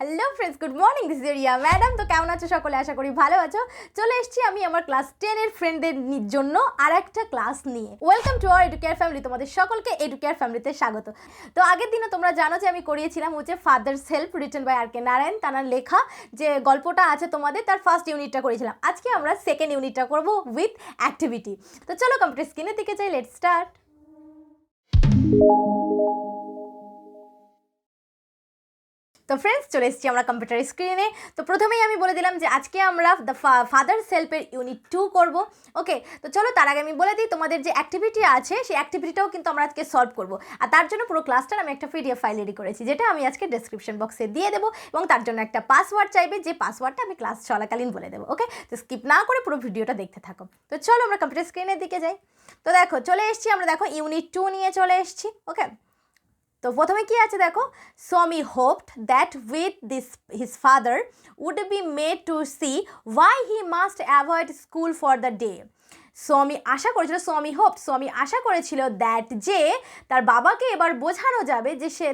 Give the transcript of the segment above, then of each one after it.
Hello friends, good morning. This is Riya madam. তো কেমন আছো সকলে? আশা করি ভালো আছো। চলে এসেছি আমি আমার ক্লাস 10 এর ফ্রেন্ডদের জন্য আর একটা ক্লাস নিয়ে। Welcome to our educare family. তোমাদের সকলকে এডুকেয়ার ফ্যামিলিতে স্বাগত। তো আগের দিনে তোমরা জানো যে আমি করিয়েছিলাম হচ্ছে ফাদার্স হেল্প, রিটেন বাই আর কে নারায়ণ। তার লেখা যে গল্পটা আছে তোমাদের, তার ফার্স্ট ইউনিটটা করেছিলাম। আজকে আমরা সেকেন্ড ইউনিটটা করব উইথ অ্যাক্টিভিটি। তো চলো কম্পিউটার স্ক্রিনের দিকে যাই। Let's start. তো ফ্রেন্ডস, চলে এসেছি আমরা কম্পিউটার স্ক্রিনে। তো প্রথমেই আমি বলে দিলাম যে আজকে আমরা দ্য ফাদার্স হেল্পের ইউনিট 2 করব। ওকে, তো চলো তার আগে আমি বলে দিই তোমাদের যে অ্যাক্টিভিটি আছে সেই অ্যাক্টিভিটিটাও কিন্তু আমরা আজকে সলভ করব। আর তার জন্য পুরো ক্লাসটার আমি একটা পিডিএফ ফাইল রেডি করেছি, যেটা আমি আজকে ডেসক্রিপশন বক্সে দিয়ে দেবো, এবং তার জন্য একটা পাসওয়ার্ড চাইবে, যে পাসওয়ার্ডটা আমি ক্লাস চলাকালীন বলে দেবো। ওকে, তো স্কিপ না করে পুরো ভিডিওটা দেখতে থাকো। তো চলো আমরা কম্পিউটার স্ক্রিনের দিকে যাই। তো দেখো চলে এসেছি আমরা, দেখো ইউনিট 2 নিয়ে চলে এসেছি। ওকে, তো প্রথমে কি আছে দেখো, Swami hoped that with this his father would be made to see why he must avoid school for the day. স্বামী আশা করেছিল, স্বামী আশা করেছিল দ্যাট যে তার বাবাকে এবার বোঝানো যাবে যে সে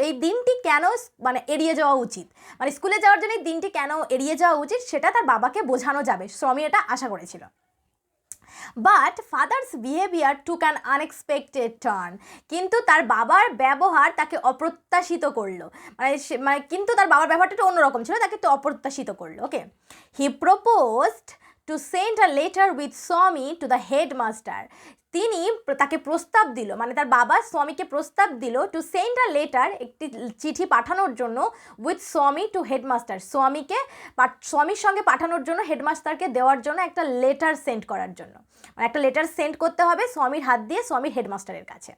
এই দিনটি কেন মানে এড়িয়ে যাওয়া উচিত, মানে স্কুলে যাওয়ার জন্য এই দিনটি কেন এড়িয়ে যাওয়া উচিত সেটা তার বাবাকে বোঝানো যাবে। স্বামী এটা আশা করেছিল। But father's behaviour took an unexpected turn, কিন্তু তার বাবার ব্যবহার তাকে অপ্রত্যাশিত করলো। কিন্তু তার বাবার ব্যবহারটা একটু অন্যরকম ছিল, তাকে একটু অপ্রত্যাশিত করলো। Okay, he proposed to send a letter with Swami to the headmaster. তিনি তাকে প্রস্তাব দিল, মানে তার বাবা স্বামীকে প্রস্তাব দিল টু সেন্ড আ লেটার, একটি চিঠি পাঠানোর জন্য, উইথ স্বামী টু হেডমাস্টার, স্বামীর সঙ্গে পাঠানোর জন্য, হেডমাস্টারকে দেওয়ার জন্য একটা লেটার সেন্ড করার জন্য, মানে একটা লেটার সেন্ড করতে হবে স্বামীর হাত দিয়ে স্বামীর হেডমাস্টারের কাছে।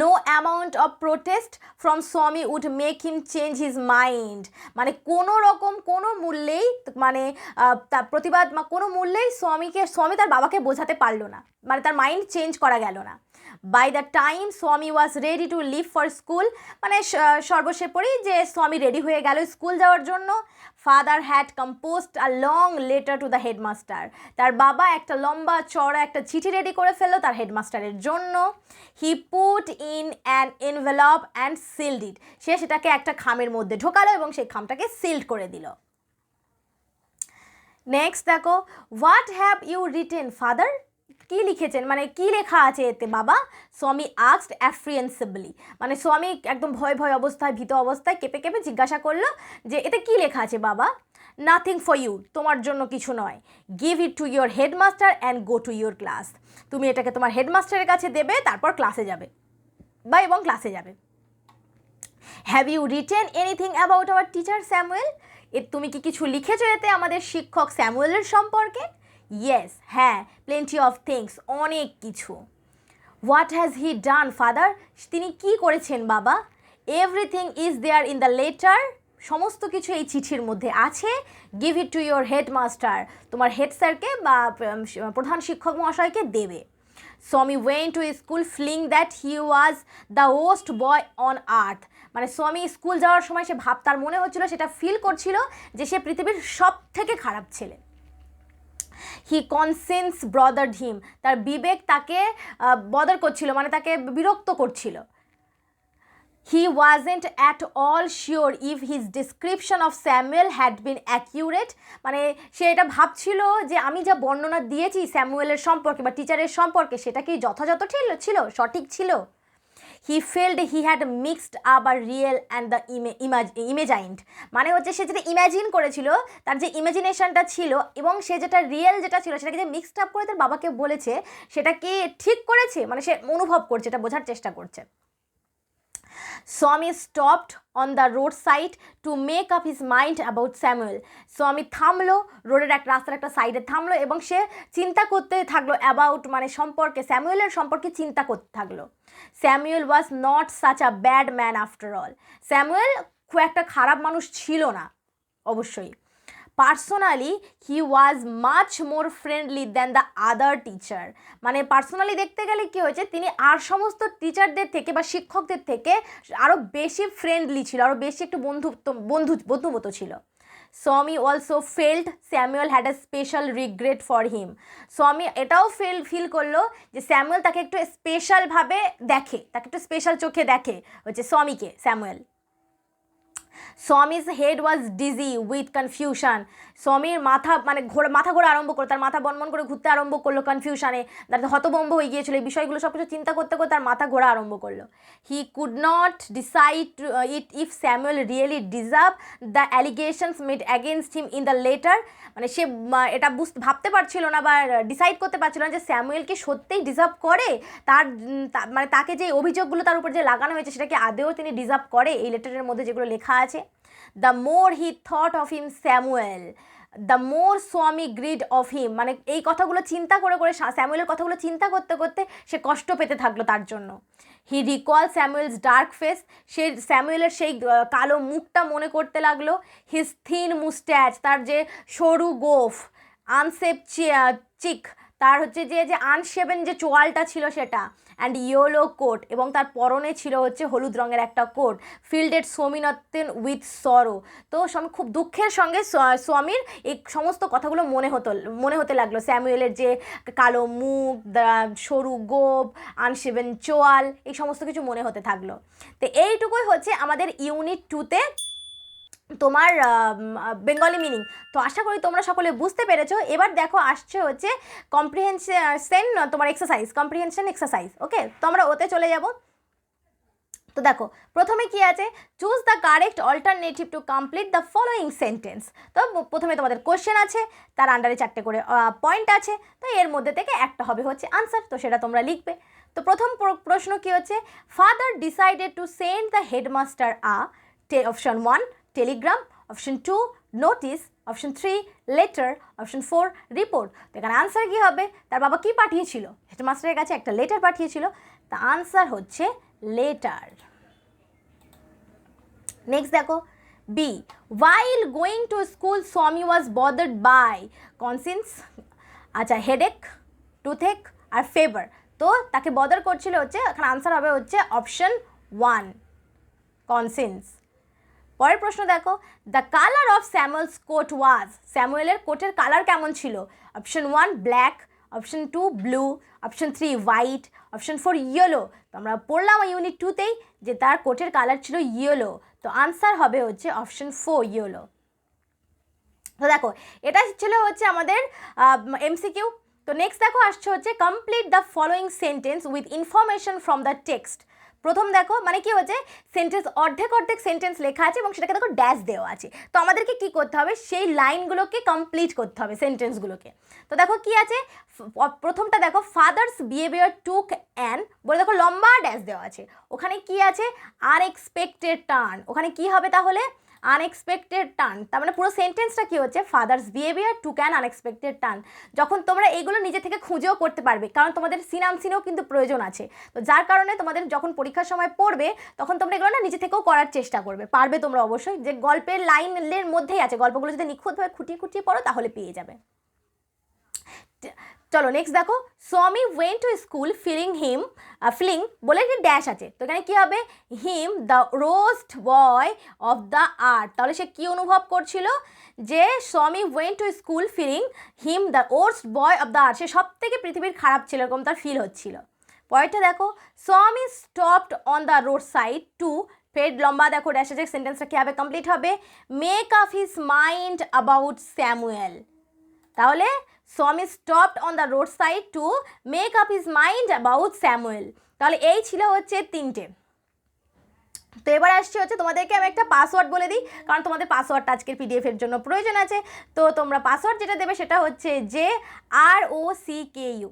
No amount of protest from Swami would make him change his mind, মানে কোনো রকম কোনো মূল্যেই, মানে তার প্রতিবাদ কোনো মূল্যেই স্বামী তার বাবাকে বোঝাতে পারলো না, মানে তার মাইন্ড চেঞ্জ করা গেল না। By the time Swami was ready to leave for school, মানে সর্বশেষেই যে স্বামী রেডি হয়ে গেল স্কুল যাওয়ার জন্য। Father had composed a long letter to the headmaster, তার বাবা একটা লম্বা চড়া একটা চিঠি রেডি করে ফেললো তার হেডমাস্টারের জন্য। He put in an envelope and sealed it, সে সেটাকে একটা খামের মধ্যে ঢোকালো এবং সেই খামটাকে সিল্ড করে দিল। নেক্সট দেখো, what have you written father, কি লিখেছেন, মানে কি লেখা আছে এতে বাবা? স্বামী আস্কড অ্যাপ্রিহেন্সিভলি, মানে স্বামী একদম ভয় অবস্থায়, ভীত অবস্থায় কেঁপে কেঁপে জিজ্ঞাসা করলো যে এতে কি লেখা আছে বাবা? নাথিং ফর ইউ, তোমার জন্য কিছু নয়। Give it to your headmaster and go to your class, তুমি এটাকে তোমার হেডমাস্টারের কাছে দেবে, তারপর ক্লাসে যাবে এবং ক্লাসে যাবে। Have you written anything about our teacher Samuel, তুমি কি কিছু লিখেছো এতে আমাদের শিক্ষক স্যামুয়েলের সম্পর্কে? ইয়েস, হ্যাঁ, প্লেন্টি অফ থিংস, অনেক কিছু। What has he done father, তিনি কি করেছেন বাবা? Everything is there in the letter, সমস্ত কিছু এই চিঠির মধ্যে আছে। Give it to your headmaster, তোমার হেড স্যারকে বা প্রধান শিক্ষক মহাশয়কে দেবে। Swami went to school feeling that he was the worst boy on earth, মানে স্বামী স্কুল যাওয়ার সময় সে তার মনে হচ্ছিল, সেটা ফিল করছিল যে সে পৃথিবীর সব থেকে খারাপ ছেলে। হি কনসেন্স ব্রদার্ড হিম, তার বিবেক তাকে বদার করছিল, মানে তাকে বিরক্ত করছিল। He wasn't at all sure if his description of Samuel had been accurate, মানে সে এটা ভাবছিল যে আমি যা বর্ণনা দিয়েছি স্যামুয়েলের সম্পর্কে বা টিচারের সম্পর্কে, সেটা কি যথাযথ ছিল, সঠিক ছিল। He felt he had mixed up are real and the imagined, মানে হচ্ছে সে যেটা ইম্যাজিন করেছিল, তার যে ইমাজিনেশনটা ছিল এবং সে যেটা রিয়েল যেটা ছিল সেটাকে যে মিক্সড আপ করে তার বাবাকে বলেছে, সেটা কি ঠিক করেছে, মানে সে অনুভব করছে, এটা বোঝার চেষ্টা করছে। স্বামী stopped on the road side to make up his mind about Samuel, স্বামী থামলো, রোডের রাস্তার একটা সাইডে থামলো এবং সে চিন্তা করতে থাকলো অ্যাবাউট, মানে সম্পর্কে, স্যামুয়েলের সম্পর্কে চিন্তা করতে থাকলো। Samuel was not such a bad man after all, Samuel খুব একটা খারাপ মানুষ ছিল না অবশ্যই। Personally he was much more friendly than the other teacher, মানে পার্সোনালি দেখতে গেলে কী হয়েছে, তিনি আর সমস্ত টিচারদের থেকে বা শিক্ষকদের থেকে আরও বেশি ফ্রেন্ডলি ছিল, আরও বেশি একটু বন্ধুমতো ছিল। Swami also felt Samuel had a special regret for him, Swami এটাও ফিল করলো যে স্যামুয়েল তাকে একটু স্পেশালভাবে দেখে, তাকে একটু স্পেশাল চোখে দেখে হচ্ছে স্বামীকে, Samuel. Swami's head was dizzy with confusion, স্বামীর মাথা ঘোরা আরম্ভ করলো, তার মাথা বনবন করে ঘুরতে আরম্ভ করলো কনফিউশনে, তার হতভম্ব হয়ে গিয়েছিল এই বিষয়গুলো সব কিছু চিন্তা করতে করতে তার মাথা ঘোরা আরম্ভ করলো। He could not decide it if Samuel really deserve the allegations made against him in the letter, মানে সে এটা ভাবতে পারছিল না বা ডিসাইড করতে পারছিল না যে স্যামুয়েল কি সত্যিই ডিজার্ভ করে, মানে তাকে যে অভিযোগগুলো তার উপর যে লাগানো হয়েছে সেটাকে আদেও তিনি ডিজার্ভ করে এই লেটারের মধ্যে যেগুলো লেখা আছে। The more he thought of him Samuel, the more স্বামী গ্রিড অফ হিম, মানে এই কথাগুলো চিন্তা করে করে স্যামুয়েলের কথাগুলো চিন্তা করতে করতে সে কষ্ট পেতে থাকলো তার জন্য। হি রিকল স্যামুয়েলস ডার্ক ফেস, সে স্যামুয়েলের সেই কালো মুখটা মনে করতে লাগলো। হিজ থিন মুস্ট্যাচ, তার যে সরু গোফ, আনসেপ চিক, তার হচ্ছে যে আনশেভেন যে চোয়ালটা ছিল সেটা, অ্যান্ড ইয়েলো কোট, এবং তার পরনে ছিল হচ্ছে হলুদ রঙের একটা কোট। ফিল্ডেড স্বামীনত্বেন উইথ সরো, তো স্বামী খুব দুঃখের সঙ্গে স্বামীর এই সমস্ত কথাগুলো মনে হতে লাগলো, স্যামুয়েলের যে কালো মুখ, সরু গোপ, আনশেভেন চোয়াল, এই সমস্ত কিছু মনে হতে থাকলো। তো এইটুকুই হচ্ছে আমাদের ইউনিট 2-তে তোমার বেঙ্গলি মিনিং। তো আশা করি তোমরা সকলে বুঝতে পেরেছো। এবার দেখো আসছে হচ্ছে কম্প্রিহেনশন, তোমার এক্সারসাইজ, কম্প্রিহেনশন এক্সারসাইজ। ওকে, তো আমরা ওতে চলে যাব। তো দেখো প্রথমে কি আছে, choose the correct alternative to complete the following sentence. তো প্রথমে তোমাদের কোশ্চেন আছে, তার আন্ডারে 4টে করে পয়েন্ট আছে, তো এর মধ্যে থেকে একটা হবে হচ্ছে আনসার, তো সেটা তোমরা লিখবে। তো প্রথম প্রশ্ন কি হচ্ছে, father decided to send the headmaster option 1 Telegram, option 2 notice, option 3 letter, option 4 report. তো এখানে আনসার কী হবে, তার বাবা কি পাঠিয়েছিল, হেডমাস্টারের কাছে একটা লেটার পাঠিয়েছিল, তা আনসার হচ্ছে লেটার। নেক্সট দেখো B, while going to school Swami was bothered by conscience, আচ্ছা হেডেক, টুথেক আর ফেভার, তো তাকে বদার করছিল হচ্ছে, এখানে আনসার হবে হচ্ছে অপশন 1 কনসিয়েন্স। পরের প্রশ্ন দেখো, the colour of Samuel's coat was, স্যামুয়েলের কোটের কালার কেমন ছিল, option 1 black, option 2 blue, option 3 white, option 4 yellow. তো আমরা পড়লাম ইউনিট 2-তেই যে তার কোটের কালার ছিল ইয়েলো, তো আনসার হবে হচ্ছে অপশন 4 ইয়েলো। তো দেখো এটা ছিল হচ্ছে আমাদের এমসিকিউ। তো নেক্সট দেখো আসছে হচ্ছে complete the following sentence with information from the text. প্রথম দেখো মানে কি হচ্ছে, সেন্টেন্স অর্ধেক সেন্টেন্স লেখা আছে এবং সেটাকে দেখো ড্যাশ দেওয়া আছে, তো আমাদেরকে কি করতে হবে, সেই লাইনগুলোকে কমপ্লিট করতে হবে সেন্টেন্সগুলোকে। তো দেখো কি আছে, প্রথমটা দেখো ফাদার্স বিহেভিয়ার টুক অ্যান, বলে দেখো লম্বা ড্যাশ দেওয়া আছে, ওখানে কি আছে আনএক্সপেক্টেড টার্ন, ওখানে কি হবে তাহলে আনএক্সপেক্টেড টার্ন, তার মানে পুরো সেন্টেন্সটা কি হচ্ছে, father's behaviour took an unexpected turn. যখন তোমরা এইগুলো নিজে থেকে খুঁজেও করতে পারবে, কারণ তোমাদের সিনেও কিন্তু প্রয়োজন আছে, তো যার কারণে তোমাদের যখন পরীক্ষার সময় পড়বে তখন তোমরা এগুলো না নিজে থেকেও করার চেষ্টা করবে, পারবে তোমরা অবশ্যই, যে গল্পের লাইনের মধ্যেই আছে, গল্পগুলো যদি নিখুঁতভাবে খুঁটিয়ে খুঁটিয়ে পড়ো তাহলে পেয়ে যাবে। চলো নেক্সট দেখো, স্বামী ওয়েন্ট টু স্কুল ফিলিং বলে কি ড্যাশ আছে, তো এখানে কী হবে, him the worst boy of the earth, তাহলে সে কী অনুভব করছিল, যে Swami went to school feeling him the worst boy of the earth, সে সব থেকে পৃথিবীর খারাপ ছিল এরকম তার ফিল হচ্ছিল। পরেরটা দেখো, Swami stopped on the road side to, ফের লম্বা দেখো ড্যাশ আছে, সেন্টেন্সটা কীভাবে কমপ্লিট হবে, make up his mind about Samuel, তাহলে Swami stopped on the road side to make up his mind about Samuel. তাহলে এই ছিল হচ্ছে 3টে। তো এবার আসছে হচ্ছে তোমাদেরকে আমি একটা পাসওয়ার্ড বলে দিই, কারণ তোমাদের পাসওয়ার্ডটা আজকের পিডিএফের জন্য প্রয়োজন আছে। তো তোমরা পাসওয়ার্ড যেটা দেবে সেটা হচ্ছে JROCKU।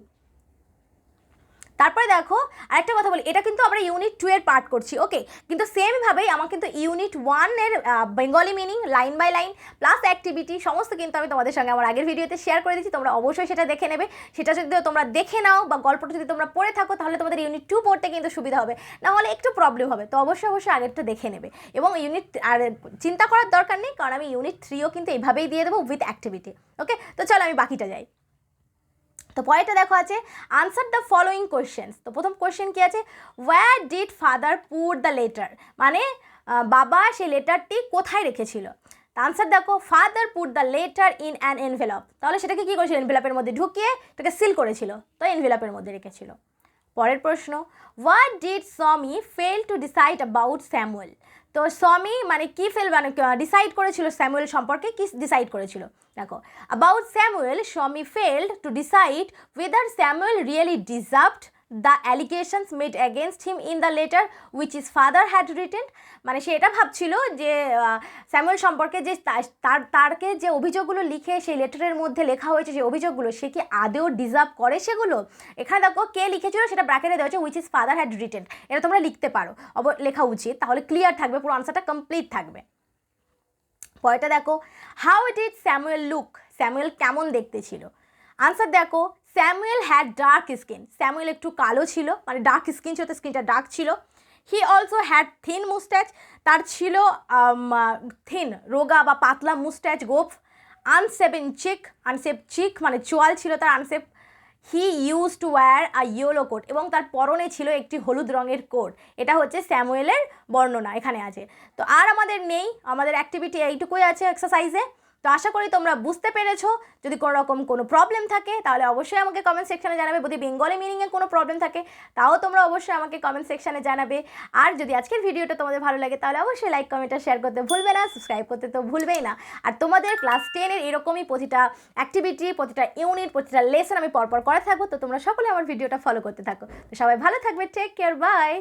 তারপরে দেখো আরেকটা কথা বলি, এটা কিন্তু আমরা ইউনিট 2 এর পার্ট করছি, ওকে, কিন্তু সেমভাবেই আমার কিন্তু ইউনিট 1 এর Bengali meaning line by line plus activity সমস্ত কিন্তু আমি তোমাদের সঙ্গে আমার আগের ভিডিওতে শেয়ার করে দিচ্ছি, তোমরা অবশ্যই সেটা দেখে নেবে। সেটা যদি তোমরা দেখে নাও বা গল্পটা যদি তোমরা পড়ে থাকো তাহলে তোমাদের ইউনিট 2 পড়তে কিন্তু সুবিধা হবে, না হলে একটু প্রবলেম হবে। তো অবশ্যই আগেরটা দেখে নেবে, এবং ইউনিট আর চিন্তা করার দরকার নেই, কারণ আমি ইউনিট 3ও কিন্তু এইভাবেই দিয়ে দেবো উইথ অ্যাক্টিভিটি। ওকে, তো চলো আমি বাকিটা যাই। তো পরেরটা দেখো আছে আনসার দ্য ফলোয়িং কোয়েশ্চেন্স। তো প্রথম কোয়েশ্চেন কি আছে, wire did father put the letter, মানে বাবা সেই লেটারটি কোথায় রেখেছিল। তা আনসার দেখো, father put the letter in an envelope, তাহলে সেটাকে কী করেছিল, এনভেলপের মধ্যে ঢুকিয়ে এটাকে সিল করেছিল, তো এনভেলপের মধ্যে রেখেছিল। পরের প্রশ্ন, what did Swami fail to decide about Samuel? তো সমি মানে কি ফেল মানে ডিসাইড করেছিল স্যামুয়েল সম্পর্কে, কি ডিসাইড করেছিল? দেখো, about Samuel Swami failed to decide whether Samuel really deserved the allegations made against him in the letter which is father had written. মানে সে এটা ভাবছিল যে স্যামুয়েল সম্পর্কে যে তারকে যে অভিযোগগুলো লিখে সেই লেটারের মধ্যে লেখা হয়েছে, সেই অভিযোগগুলো সে কি আদেও ডিজার্ভ করে সেগুলো। এখানে দেখো কে লিখেছিল সেটা ব্র্যাকেটে দেওয়া হচ্ছে, which is father had written. এটা তোমরা লিখতে পারো, লেখা উচিত, তাহলে ক্লিয়ার থাকবে, পুরো আনসারটা কমপ্লিট থাকবে। পরেরটা দেখো, how did Samuel look? Samuel কেমন দেখতে ছিল? আনসার দেখো, Samuel had dark skin. Samuel একটু কালো ছিল, মানে ডার্ক স্কিন ছিল, তো স্কিনটা ডার্ক ছিল। হি অলসো হ্যাড থিন মুস্ট্যাচ, তার ছিল থিন রোগা বা পাতলা মুস্ট্যাচ, গোফ। আনসেভেন চিক, আনসেভ চিক মানে চোয়াল ছিল তার, unshaved. He use to wear a yellow coat, এবং তার পরনে ছিল একটি হলুদ রঙের কোট। এটা হচ্ছে স্যামুয়েলের বর্ণনা এখানে আছে। তো আর আমাদের নেই, আমাদের অ্যাক্টিভিটি এইটুকুই আছে এক্সারসাইজে। তো আশা করি তোমরা বুঝতে পেরেছো। যদি কোনো রকম কোনো প্রবলেম থাকে তাহলে অবশ্যই আমাকে কমেন্ট সেকশানে জানাবে। যদি বেঙ্গলি মিনিংয়ে কোনো প্রবলেম থাকে তাও তোমরা অবশ্যই আমাকে কমেন্ট সেকশানে জানাবে। আর যদি আজকের ভিডিওটা তোমাদের ভালো লাগে তাহলে অবশ্যই লাইক কমেন্ট আর শেয়ার করতে ভুলবে না, সাবস্ক্রাইব করতে তো ভুলবেই না। আর তোমাদের ক্লাস 10-এর এরকমই প্রতিটা অ্যাক্টিভিটি, প্রতিটা ইউনিট, প্রতিটা লেসন আমি পরপর করে থাকবো। তো তোমরা সকলে আমার ভিডিওটা ফলো করতে থাকো। তো সবাই ভালো থাকবে, টেক কেয়ার, বাই।